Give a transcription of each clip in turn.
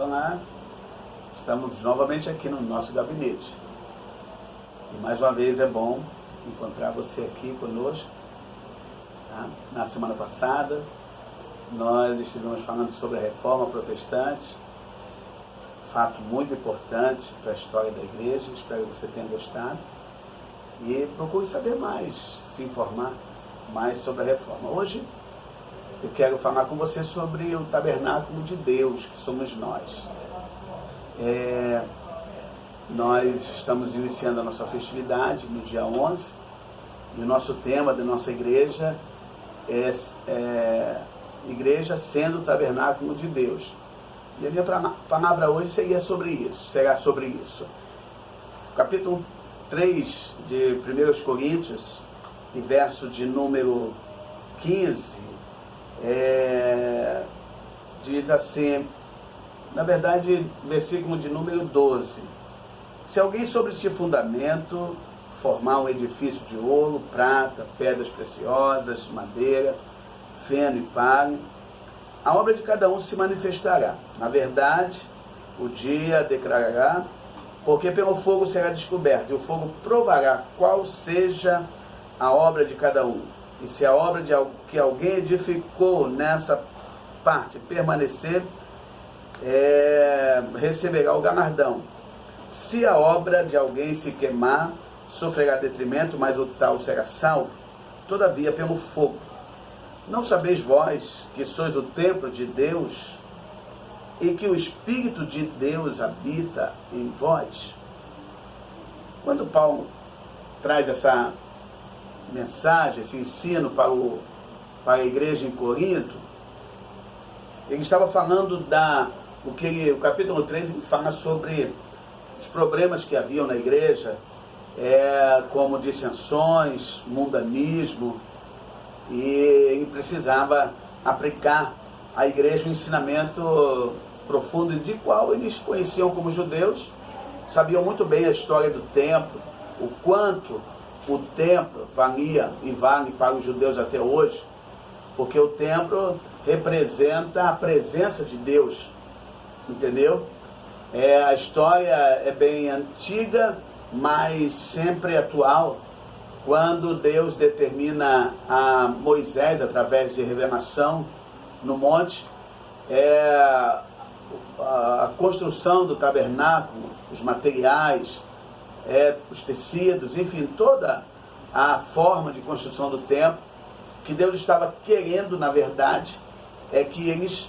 Olá, estamos novamente aqui no nosso gabinete. E mais uma vez é bom encontrar você aqui conosco. Tá? Na semana passada, nós estivemos falando sobre a Reforma Protestante, fato muito importante para a história da igreja. Espero que você tenha gostado. E procure saber mais, se informar mais sobre a Reforma. Hoje, eu quero falar com você sobre o tabernáculo de Deus, que somos nós. Nós estamos iniciando a nossa festividade no dia 11, e o nosso tema da nossa igreja é Igreja sendo o tabernáculo de Deus. E a minha palavra hoje será sobre isso. Capítulo 3 de 1 Coríntios, e verso de número 15, diz assim, na verdade, versículo de número 12: se alguém sobre este fundamento formar um edifício de ouro, prata, pedras preciosas, madeira, feno e palha, a obra de cada um se manifestará. Na verdade, o dia declarará, porque pelo fogo será descoberto, e o fogo provará qual seja a obra de cada um. E se a obra que alguém edificou nessa parte permanecer, receberá o galardão. Se a obra de alguém se queimar, sofrerá detrimento, mas o tal será salvo, todavia pelo fogo. Não sabeis vós que sois o templo de Deus e que o Espírito de Deus habita em vós? Quando Paulo traz essa mensagem, esse ensino para a igreja em Corinto, ele estava falando o capítulo 3 ele fala sobre os problemas que haviam na igreja, como dissensões, mundanismo, e ele precisava aplicar à igreja um ensinamento profundo, de qual eles conheciam como judeus, sabiam muito bem a história do templo, o quanto o templo valia e vale para os judeus até hoje, porque o templo representa a presença de Deus, entendeu? A história é bem antiga, mas sempre atual, quando Deus determina a Moisés, através de revelação no monte, a construção do tabernáculo, os materiais, os tecidos, enfim, toda a forma de construção do templo, que Deus estava querendo, na verdade, que eles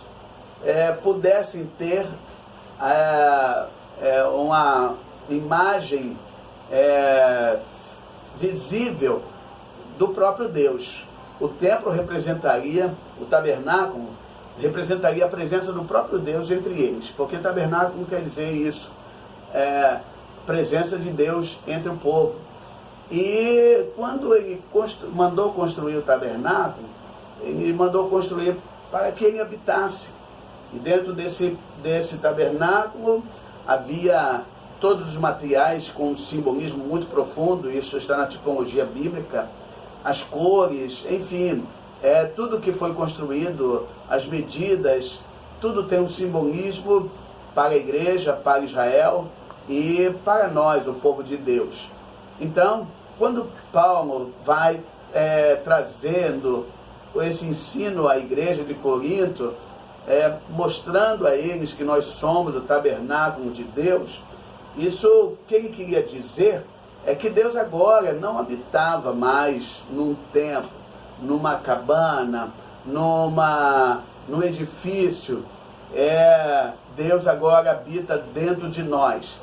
pudessem ter uma imagem visível do próprio Deus. O templo representaria, o tabernáculo representaria a presença do próprio Deus entre eles, porque tabernáculo quer dizer isso, presença de Deus entre o povo. E quando ele mandou construir o tabernáculo, ele mandou construir para que ele habitasse. E dentro desse tabernáculo havia todos os materiais com um simbolismo muito profundo, isso está na tipologia bíblica, as cores, enfim, tudo que foi construído, as medidas, tudo tem um simbolismo para a igreja, para Israel e para nós, o povo de Deus. Então, quando Paulo vai trazendo esse ensino à igreja de Corinto, mostrando a eles que nós somos o tabernáculo de Deus, isso, o que ele queria dizer é que Deus agora não habitava mais num templo, numa cabana, num edifício. Deus agora habita dentro de nós.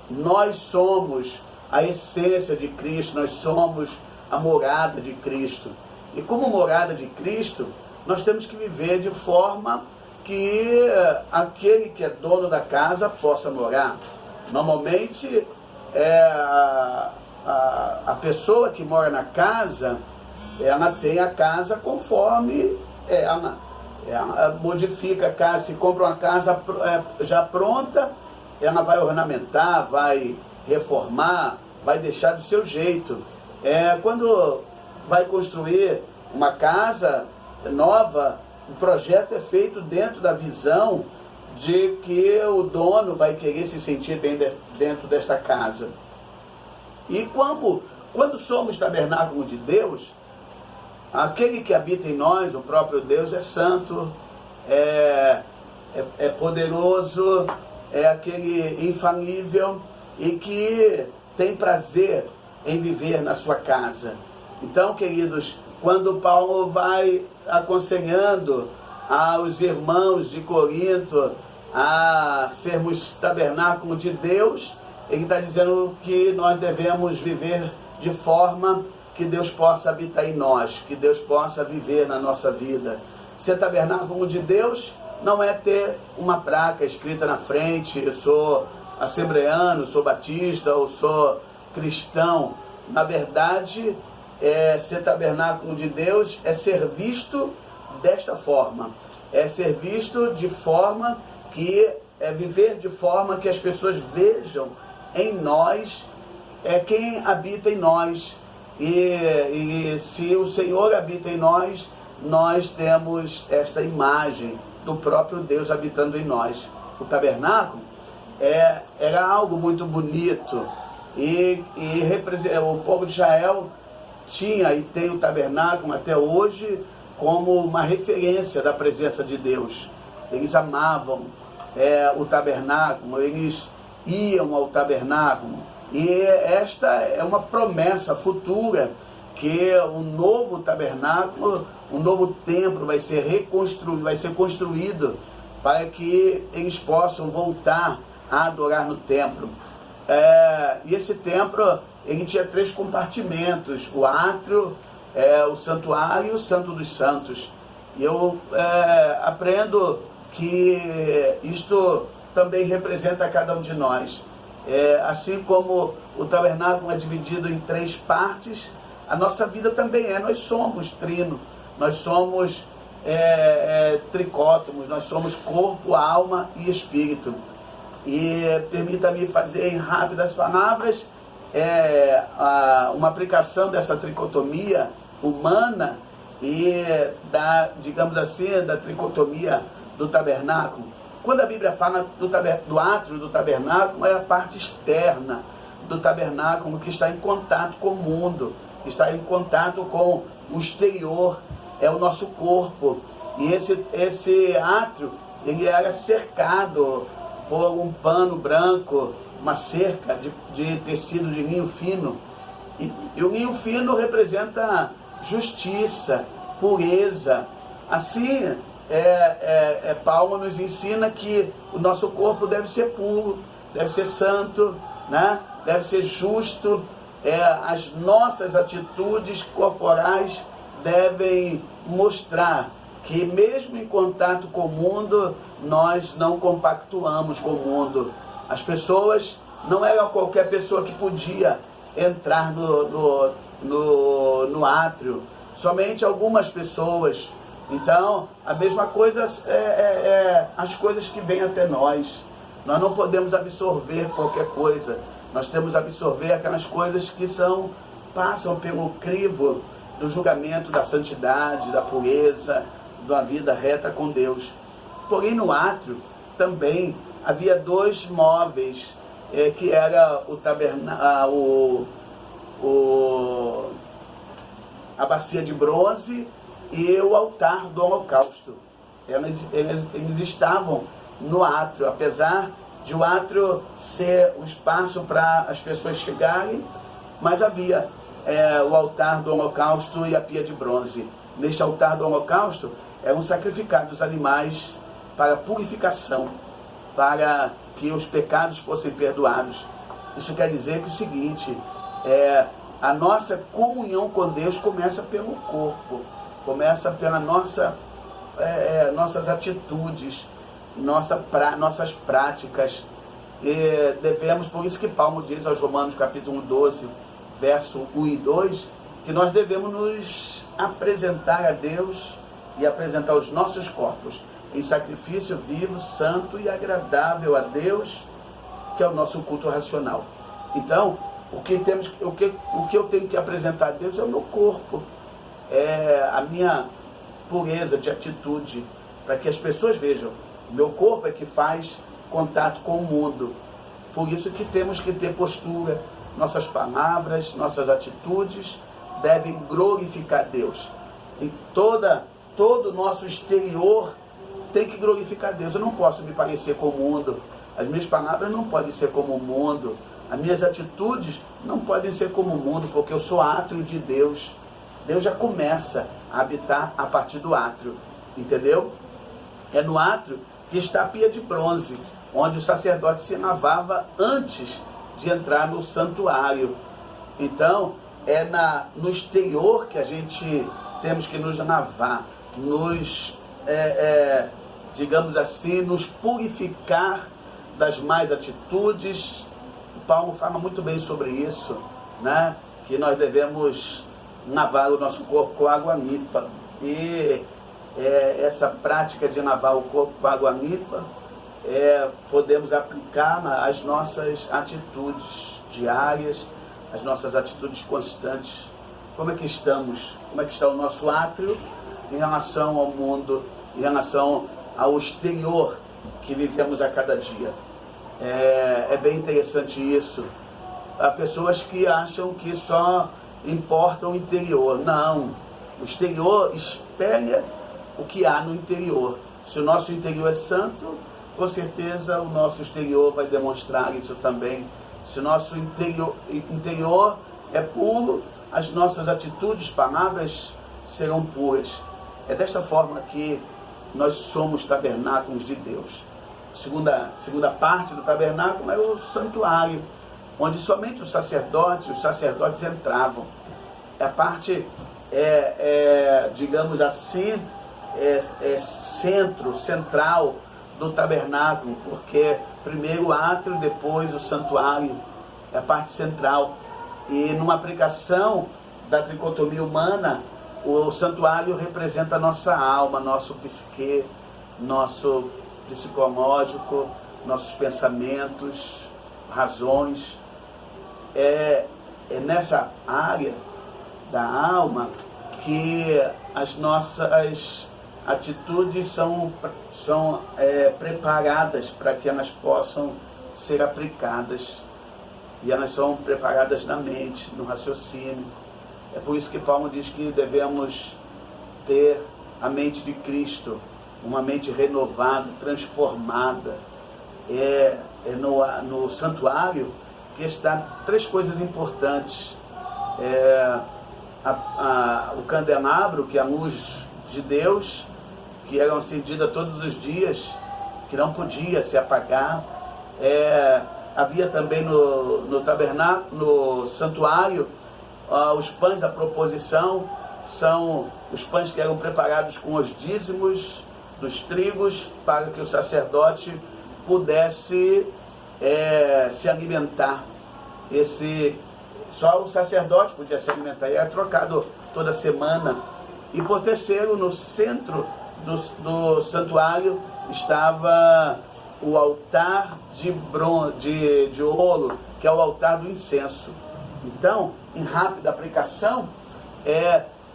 Nós somos a essência de Cristo, nós somos a morada de Cristo. E como morada de Cristo, nós temos que viver de forma que aquele que é dono da casa possa morar. Normalmente, a pessoa que mora na casa, ela tem a casa conforme ela modifica a casa. Se compra uma casa já pronta, ela vai ornamentar, vai reformar, vai deixar do seu jeito. Quando vai construir uma casa nova, o projeto é feito dentro da visão de que o dono vai querer se sentir bem dentro desta casa. E quando somos tabernáculo de Deus, aquele que habita em nós, o próprio Deus, é santo, é poderoso, é aquele infalível e que tem prazer em viver na sua casa. Então, queridos, quando Paulo vai aconselhando aos irmãos de Corinto a sermos tabernáculo de Deus, ele está dizendo que nós devemos viver de forma que Deus possa habitar em nós, que Deus possa viver na nossa vida. Ser tabernáculo de Deus não é ter uma placa escrita na frente, eu sou assembleano, sou batista, ou sou cristão. Na verdade, ser tabernáculo de Deus é ser visto desta forma. É ser visto de forma que viver de forma que as pessoas vejam em nós quem habita em nós. E se o Senhor habita em nós, nós temos esta imagem do próprio Deus habitando em nós. O tabernáculo era algo muito bonito e o povo de Israel tinha e tem o tabernáculo até hoje como uma referência da presença de Deus. Eles amavam o tabernáculo, eles iam ao tabernáculo, e esta é uma promessa futura que o novo tabernáculo, um novo templo vai ser reconstruído, vai ser construído para que eles possam voltar a adorar no templo. E esse templo, ele tinha 3 compartimentos: o átrio, o santuário e o santo dos santos. E eu aprendo que isto também representa cada um de nós. Assim como o tabernáculo é dividido em 3 partes, a nossa vida também nós somos trino, nós somos tricótomos, nós somos corpo, alma e espírito. E permita-me fazer em rápidas palavras uma aplicação dessa tricotomia humana e digamos assim, da tricotomia do tabernáculo. Quando a Bíblia fala do átrio do tabernáculo, é a parte externa do tabernáculo que está em contato com o mundo, que está em contato com o exterior, é o nosso corpo. E esse átrio, ele era cercado por um pano branco, uma cerca de tecido de linho fino. E o linho fino representa justiça, pureza. Assim, Paulo nos ensina que o nosso corpo deve ser puro, deve ser santo, né? Deve ser justo. As nossas atitudes corporais devem mostrar que mesmo em contato com o mundo, nós não compactuamos com o mundo. As pessoas, não era qualquer pessoa que podia entrar no átrio, somente algumas pessoas. Então, a mesma coisa as coisas que vêm até nós. Nós não podemos absorver qualquer coisa. Nós temos que absorver aquelas coisas que passam pelo crivo do julgamento da santidade, da pureza, da vida reta com Deus. Porém, no átrio também havia 2 móveis, que era a bacia de bronze e o altar do holocausto. Eles estavam no átrio, apesar de o átrio ser o espaço para as pessoas chegarem, mas havia o altar do holocausto e a pia de bronze. Neste altar do holocausto eram sacrificados animais para purificação, para que os pecados fossem perdoados. Isso quer dizer que o seguinte, a nossa comunhão com Deus começa pelo corpo, começa pelas nossas atitudes, nossas práticas. E devemos, por isso que Paulo diz aos Romanos capítulo 12, verso 1 e 2, que nós devemos nos apresentar a Deus e apresentar os nossos corpos em sacrifício vivo, santo e agradável a Deus, que é o nosso culto racional. Então, o que eu tenho que apresentar a Deus é o meu corpo, a minha pureza de atitude, para que as pessoas vejam O meu corpo é que faz contato com o mundo. Por isso que temos que ter postura. Nossas palavras, nossas atitudes devem glorificar Deus. E todo o nosso exterior tem que glorificar Deus. Eu não posso me parecer com o mundo. As minhas palavras não podem ser como o mundo. As minhas atitudes não podem ser como o mundo, porque eu sou átrio de Deus. Deus já começa a habitar a partir do átrio. Entendeu? É no átrio que está a pia de bronze, onde o sacerdote se lavava antes de entrar no santuário. Então, é no exterior que a gente temos que nos lavar, digamos assim, nos purificar das más atitudes. O Paulo fala muito bem sobre isso, né? Que nós devemos lavar o nosso corpo com água limpa. E essa prática de lavar o corpo com água limpa, podemos aplicar às nossas atitudes diárias, às nossas atitudes constantes. Como é que estamos? Como é que está o nosso átrio em relação ao mundo, em relação ao exterior que vivemos a cada dia? É bem interessante isso. Há pessoas que acham que só importa o interior. Não, o exterior espelha o que há no interior. Se o nosso interior é santo, com certeza o nosso exterior vai demonstrar isso também. Se o nosso interior é puro, as nossas atitudes, palavras serão puras. É desta forma que nós somos tabernáculos de Deus. Segunda parte do tabernáculo é o santuário, onde somente os sacerdotes entravam. A parte, digamos assim, central do tabernáculo, porque primeiro o átrio, depois o santuário, é a parte central. E numa aplicação da tricotomia humana, o santuário representa a nossa alma, nosso psique, nosso psicológico, nossos pensamentos, razões. É nessa área da alma que as nossas atitudes são preparadas para que elas possam ser aplicadas. E elas são preparadas na mente, no raciocínio. É por isso que Paulo diz que devemos ter a mente de Cristo, uma mente renovada, transformada. No santuário que está 3 coisas importantes. O candelabro, que é a luz de Deus, que era acendida todos os dias, que não podia se apagar. Havia também no tabernáculo, no santuário, os pães da proposição, são os pães que eram preparados com os dízimos dos trigos, para que o sacerdote pudesse se alimentar. Só o sacerdote podia se alimentar, e era trocado toda semana. E por terceiro, no centro do santuário estava o altar de ouro, que é o altar do incenso. Então, em rápida aplicação,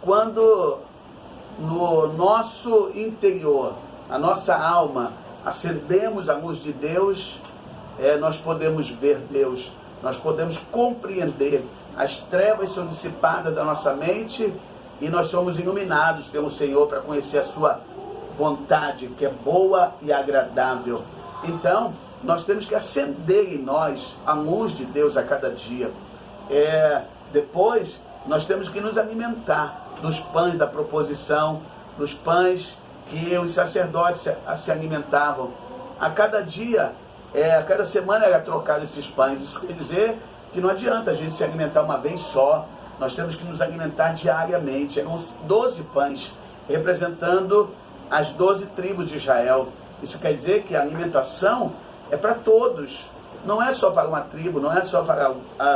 quando no nosso interior, a nossa alma, acendemos a luz de Deus, nós podemos ver Deus, nós podemos compreender. As trevas são dissipadas da nossa mente e nós somos iluminados pelo Senhor para conhecer a sua vontade, que é boa e agradável. Então, nós temos que acender em nós a luz de Deus a cada dia. Depois, nós temos que nos alimentar dos pães da proposição, dos pães que os sacerdotes se alimentavam. A cada dia, a cada semana era trocado esses pães. Isso quer dizer que não adianta a gente se alimentar uma vez só. Nós temos que nos alimentar diariamente. Eram 12 pães, representando as 12 tribos de Israel. Isso quer dizer que a alimentação é para todos. Não é só para uma tribo, não é só para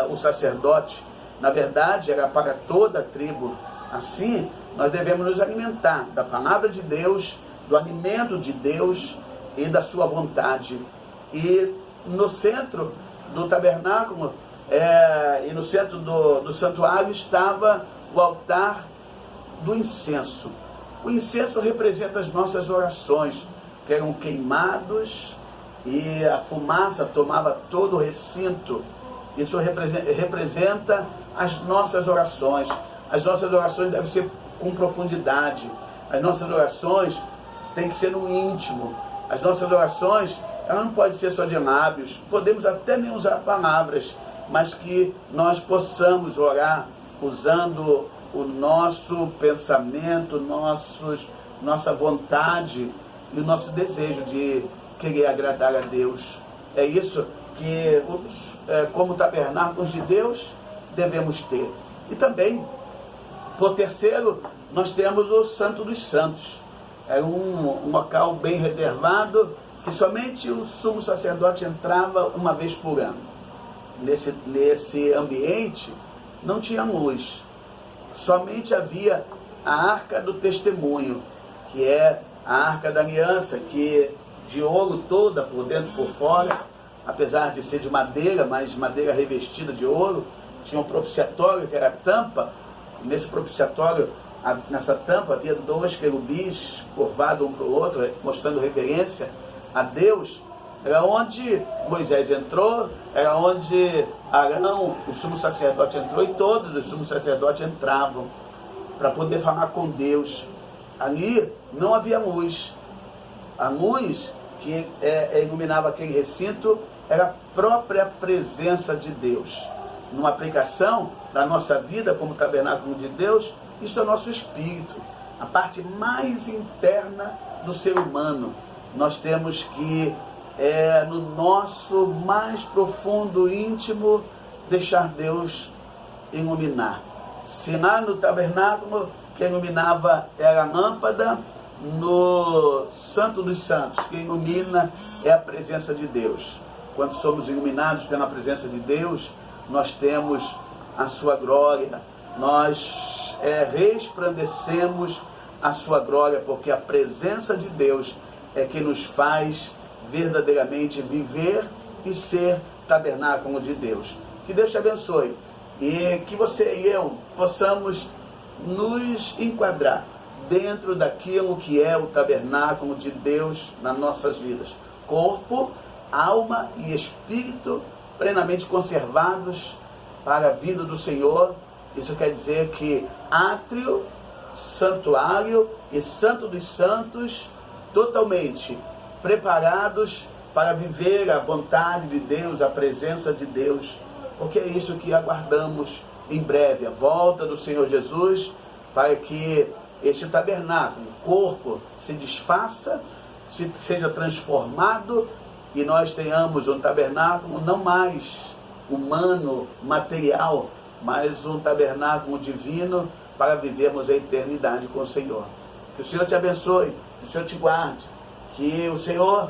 o sacerdote. Na verdade, era para toda a tribo. Assim, nós devemos nos alimentar da palavra de Deus, do alimento de Deus e da sua vontade. E no centro do tabernáculo e no centro do santuário estava o altar do incenso. O incenso representa as nossas orações. que eram queimados e a fumaça tomava todo o recinto. Isso representa as nossas orações. As nossas orações devem ser com profundidade. As nossas orações têm que ser no íntimo. As nossas orações, ela não pode ser só de lábios. Podemos até nem usar palavras, mas que nós possamos orar usando o nosso pensamento, nossa vontade e o nosso desejo de querer agradar a Deus. É isso que, como tabernáculos de Deus, devemos ter. E também, por terceiro, nós temos o Santo dos Santos. É um local bem reservado, que somente o sumo sacerdote entrava uma vez por ano. Nesse ambiente não tinha luz, somente havia a Arca do Testemunho, que é a Arca da Aliança, que de ouro toda, por dentro e por fora, apesar de ser de madeira, mas madeira revestida de ouro. Tinha um propiciatório, que era a tampa, e nesse propiciatório, nessa tampa, havia 2 querubins curvados um para o outro, mostrando reverência a Deus. Era onde Moisés entrou, era onde Arão, o sumo sacerdote, entrou, e todos os sumos sacerdotes entravam para poder falar com Deus. Ali não havia luz. A luz que iluminava aquele recinto era a própria presença de Deus. Numa aplicação da nossa vida como tabernáculo de Deus, isso é o nosso espírito, a parte mais interna do ser humano. Nós temos que, no nosso mais profundo íntimo, deixar Deus iluminar. Se lá no tabernáculo, quem iluminava era a lâmpada, no Santo dos Santos, quem ilumina é a presença de Deus. Quando somos iluminados pela presença de Deus, nós temos a sua glória, nós resplandecemos a sua glória, porque a presença de Deus é que nos faz verdadeiramente viver e ser tabernáculo de Deus. Que Deus te abençoe e que você e eu possamos nos enquadrar dentro daquilo que é o tabernáculo de Deus nas nossas vidas. Corpo, alma e espírito plenamente conservados para a vida do Senhor. Isso quer dizer que átrio, santuário e Santo dos Santos totalmente preparados para viver a vontade de Deus, a presença de Deus, porque é isso que aguardamos em breve, a volta do Senhor Jesus, para que este tabernáculo, corpo, se desfaça, seja transformado e nós tenhamos um tabernáculo não mais humano, material, mas um tabernáculo divino para vivermos a eternidade com o Senhor. Que o Senhor te abençoe, que o Senhor te guarde, que o Senhor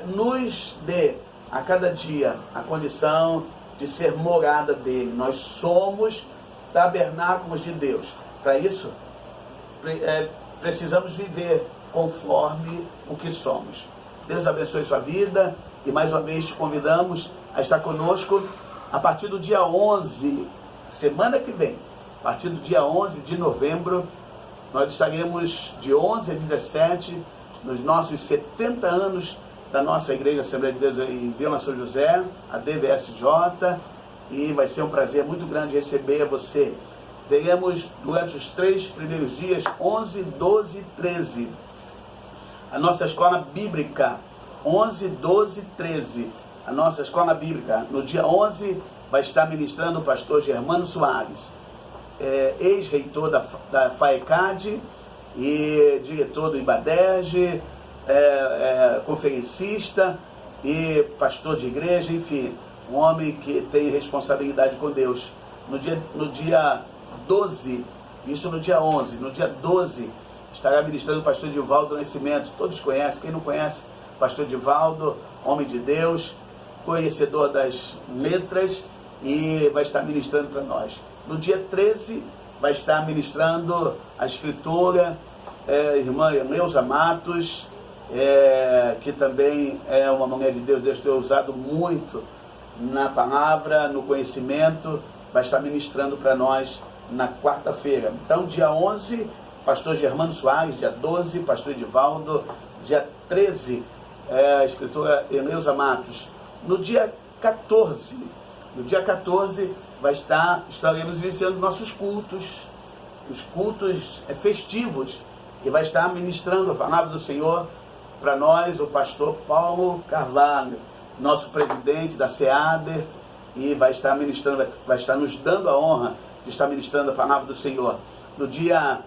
nos dê a cada dia a condição de ser morada dele. Nós somos tabernáculos de Deus. Para isso, precisamos viver conforme o que somos. Deus abençoe sua vida e mais uma vez te convidamos a estar conosco a partir do dia 11, semana que vem, a partir do dia 11 de novembro, nós estaremos de 11 a 17 nos nossos 70 anos da nossa Igreja Assembleia de Deus em Vila São José, a DVSJ, e vai ser um prazer muito grande receber você. Teremos durante os 3 primeiros dias, 11, 12 e 13, a nossa escola bíblica, 11, 12 e 13, a nossa escola bíblica. No dia 11 vai estar ministrando o pastor Germano Soares, ex-reitor da FAECAD e diretor do IBADERJ, conferencista e pastor de igreja, enfim, um homem que tem responsabilidade com Deus. No dia 12, isso no dia 11, no dia 12, estará ministrando o pastor Divaldo Nascimento. Todos conhecem, quem não conhece, pastor Divaldo, homem de Deus, conhecedor das letras, e vai estar ministrando para nós. No dia 13, vai estar ministrando a escritora, irmã Neuza Matos, que também é uma mulher de Deus, Deus tem usado muito na palavra, no conhecimento, vai estar ministrando para nós na quarta-feira. Então, dia 11, pastor Germano Soares, dia 12, pastor Edivaldo dia 13, a escritora Eneusa Matos. No dia 14, estaremos iniciando nossos cultos, os cultos festivos, e vai estar ministrando a palavra do Senhor para nós o pastor Paulo Carvalho, nosso presidente da SEADER, e vai estar ministrando, vai estar nos dando a honra de estar ministrando a palavra do Senhor. No dia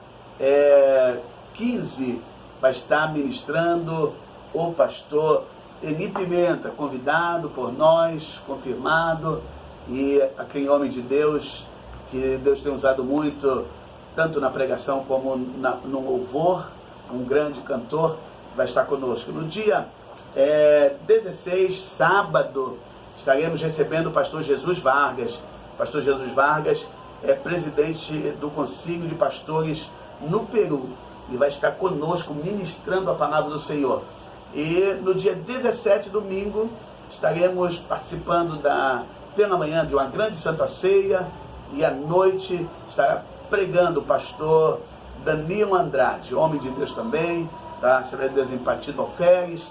15, vai estar ministrando o pastor Eni Pimenta, convidado por nós, confirmado, e aquele homem de Deus, que Deus tem usado muito, tanto na pregação como no louvor, um grande cantor, vai estar conosco. No dia 16, sábado, estaremos recebendo o pastor Jesus Vargas. O pastor Jesus Vargas é presidente do Conselho de Pastores no Peru, e vai estar conosco ministrando a palavra do Senhor. E no dia 17, domingo, estaremos participando pela manhã de uma grande Santa Ceia, e à noite estará pregando o pastor Danilo Andrade, homem de Deus também, da Assembleia de Deus em Partido Alferes,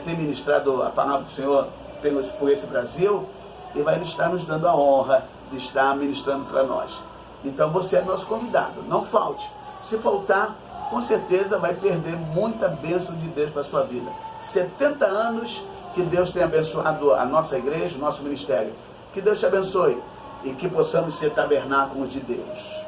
tem ministrado a palavra do Senhor por esse Brasil, e vai estar nos dando a honra de estar ministrando para nós. Então você é nosso convidado, não falte. Se faltar, com certeza vai perder muita bênção de Deus para a sua vida. 70 anos que Deus tem abençoado a nossa igreja, o nosso ministério. Que Deus te abençoe e que possamos ser tabernáculos de Deus.